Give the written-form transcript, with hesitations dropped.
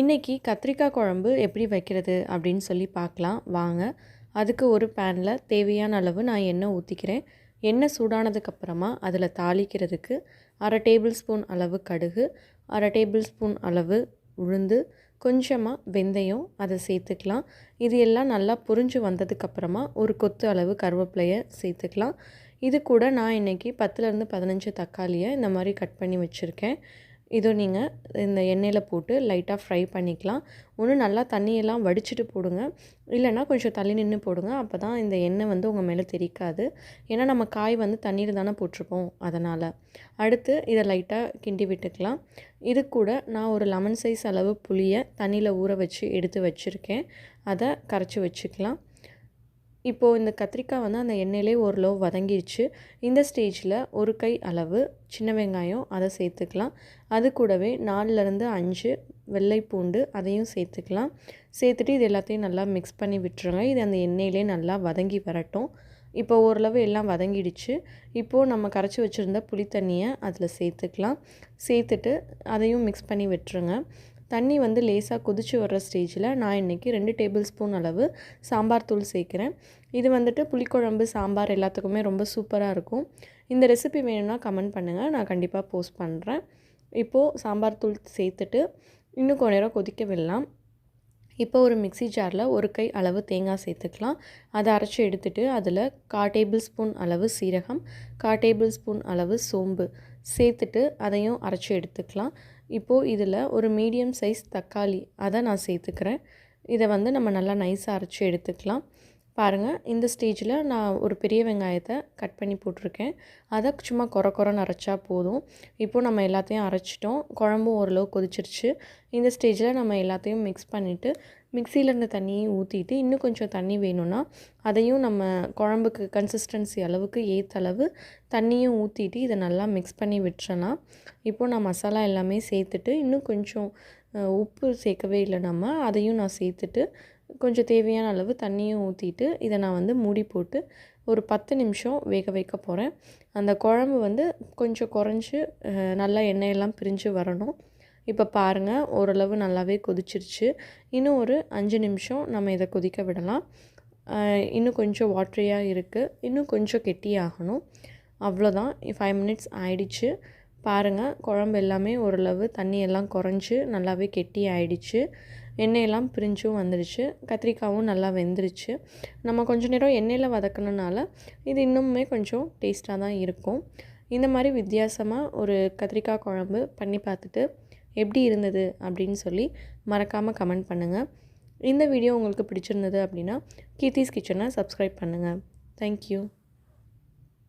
இன்றைக்கி கத்திரிக்காய் குழம்பு எப்படி வைக்கிறது அப்படின்னு சொல்லி பார்க்கலாம் வாங்க. அதுக்கு ஒரு பேனில் தேவையான அளவு நான் எண்ணெய் ஊற்றிக்கிறேன். எண்ணெய் சூடானதுக்கப்புறமா அதில் தாளிக்கிறதுக்கு 1/2 டேபிள் ஸ்பூன் அளவு கடுகு, 1/2 டேபிள் ஸ்பூன் அளவு உளுந்து, கொஞ்சமாக வெந்தயம் அதை சேர்த்துக்கலாம். இது எல்லாம் நல்லா புரிஞ்சு வந்ததுக்கப்புறமா ஒரு கொத்து அளவு கருவேப்பிலையை சேர்த்துக்கலாம். இது கூட நான் இன்றைக்கி 10லேருந்து 15 தக்காளியை இந்த மாதிரி கட் பண்ணி வச்சுருக்கேன். இதோ நீங்கள் இந்த எண்ணெயில் போட்டு லைட்டாக ஃப்ரை பண்ணிக்கலாம். ஒன்று நல்லா தண்ணியெல்லாம் வடிச்சிட்டு போடுங்க, இல்லைனா கொஞ்சம் தள்ளி நின்று போடுங்க. அப்போ தான் இந்த எண்ணெய் வந்து உங்கள் மேலே தெரிக்காது. ஏன்னா நம்ம காய் வந்து தண்ணீர் தானே போட்டிருப்போம், அதனால். அடுத்து இதை லைட்டாக கிண்டி விட்டுக்கலாம். இது கூட நான் ஒரு லெமன் சைஸ் அளவு புளியை தண்ணியில் ஊற வச்சு எடுத்து வச்சுருக்கேன். அதை கரைச்சி வச்சுக்கலாம். இப்போது இந்த கத்திரிக்காய் வந்து அந்த எண்ணெயிலே ஓரளவு வதங்கிடுச்சு. இந்த ஸ்டேஜில் ஒரு கை அளவு சின்ன வெங்காயம் அதை சேர்த்துக்கலாம். அது கூடவே 4லேருந்து 5 வெள்ளை பூண்டு அதையும் சேர்த்துக்கலாம். சேர்த்துட்டு இது எல்லாத்தையும் நல்லா மிக்ஸ் பண்ணி விட்டுருங்க. இது அந்த எண்ணெயிலே நல்லா வதங்கி வரட்டும். இப்போ ஓரளவு எல்லாம் வதங்கிடுச்சு. இப்போது நம்ம கரைச்சி வச்சுருந்த புளி தண்ணியை அதில் சேர்த்துக்கலாம். சேர்த்துட்டு அதையும் மிக்ஸ் பண்ணி விட்டுருங்க. தண்ணி வந்து லேசாக கொதிச்சு வர்ற ஸ்டேஜில் நான் இன்றைக்கி 2 டேபிள் ஸ்பூன் அளவு சாம்பார் தூள் சேர்க்குறேன். இது வந்துட்டு புளிக்குழம்பு, சாம்பார் எல்லாத்துக்குமே ரொம்ப சூப்பராக இருக்கும். இந்த ரெசிபி வேணும்னா கமெண்ட் பண்ணுங்கள், நான் கண்டிப்பாக போஸ்ட் பண்ணுறேன். இப்போது சாம்பார் தூள் சேர்த்துட்டு இன்னும் கொஞ்ச நேரம் கொதிக்க விடலாம். இப்போ ஒரு மிக்ஸி ஜாரில் ஒரு கை அளவு தேங்காய் சேர்த்துக்கலாம். அதை அரைச்சி எடுத்துகிட்டு அதில் 1/4 டேபிள் ஸ்பூன் அளவு சீரகம், 1/4 டேபிள் ஸ்பூன் அளவு சோம்பு சேர்த்துட்டு அதையும் அரைச்சி எடுத்துக்கலாம். இப்போது இதில் ஒரு மீடியம் சைஸ் தக்காளி அதை நான் சேர்த்துக்கிறேன். இதை வந்து நம்ம நல்லா நைஸாக அரைச்சி எடுத்துக்கலாம். பாருங்கள், இந்த ஸ்டேஜில் நான் ஒரு பெரிய வெங்காயத்தை கட் பண்ணி போட்டிருக்கேன். அதை சும்மா கொரன்னு அரைச்சா போதும். இப்போது நம்ம எல்லாத்தையும் அரைச்சிட்டோம். குழம்பும் ஓரளவு கொதிச்சிருச்சு. இந்த ஸ்டேஜில் நம்ம எல்லாத்தையும் மிக்ஸ் பண்ணிவிட்டு மிக்சியில் இருந்த தண்ணியை ஊற்றிட்டு இன்னும் கொஞ்சம் தண்ணி வேணும்னா அதையும் நம்ம குழம்புக்கு கன்சிஸ்டன்சி அளவுக்கு ஏற்ற அளவு தண்ணியும் ஊற்றிட்டு இதை நல்லா மிக்ஸ் பண்ணி விட்டுறலாம். இப்போது நான் மசாலா எல்லாமே சேர்த்துட்டு இன்னும் கொஞ்சம் உப்பு சேர்க்கவே இல்லை நம்ம, அதையும் நான் சேர்த்துட்டு கொஞ்சம் தேவையான அளவு தண்ணியும் ஊற்றிட்டு இதை நான் வந்து மூடி போட்டு ஒரு 10 நிமிஷம் வேக வைக்க போகிறேன். அந்த குழம்பு வந்து கொஞ்சம் குறைஞ்சி நல்லா எண்ணெயெல்லாம் பிரிஞ்சு வரணும். இப்போ பாருங்கள், ஓரளவு நல்லாவே கொதிச்சிருச்சு. இன்னும் ஒரு 5 நிமிஷம் நம்ம இதை கொதிக்க விடலாம். இன்னும் கொஞ்சம் வாட்டரியாக இருக்குது, இன்னும் கொஞ்சம் கெட்டியாகணும். அவ்வளோதான், 5 மினிட்ஸ் ஆயிடுச்சு. பாருங்கள், குழம்பு எல்லாமே ஓரளவு தண்ணியெல்லாம் குறைஞ்சி நல்லாவே கெட்டி ஆயிடுச்சு. எண்ணெயெல்லாம் பிரிஞ்சும் வந்துடுச்சு. கத்திரிக்காயும் நல்லா வெந்துருச்சு. நம்ம கொஞ்சம் நேரம் எண்ணெயில் வதக்கினனால இது இன்னுமே கொஞ்சம் டேஸ்ட்டாக தான் இருக்கும். இந்த மாதிரி வித்தியாசமாக ஒரு கத்திரிக்காய் குழம்பு பண்ணி பார்த்துட்டு எப்படி இருந்தது அப்படின்னு சொல்லி மறக்காமல் கமெண்ட் பண்ணுங்கள். இந்த வீடியோ உங்களுக்கு பிடிச்சிருந்தது அப்படின்னா கீர்த்திஸ் கிச்சனை சப்ஸ்கிரைப் பண்ணுங்கள். தேங்க்யூ.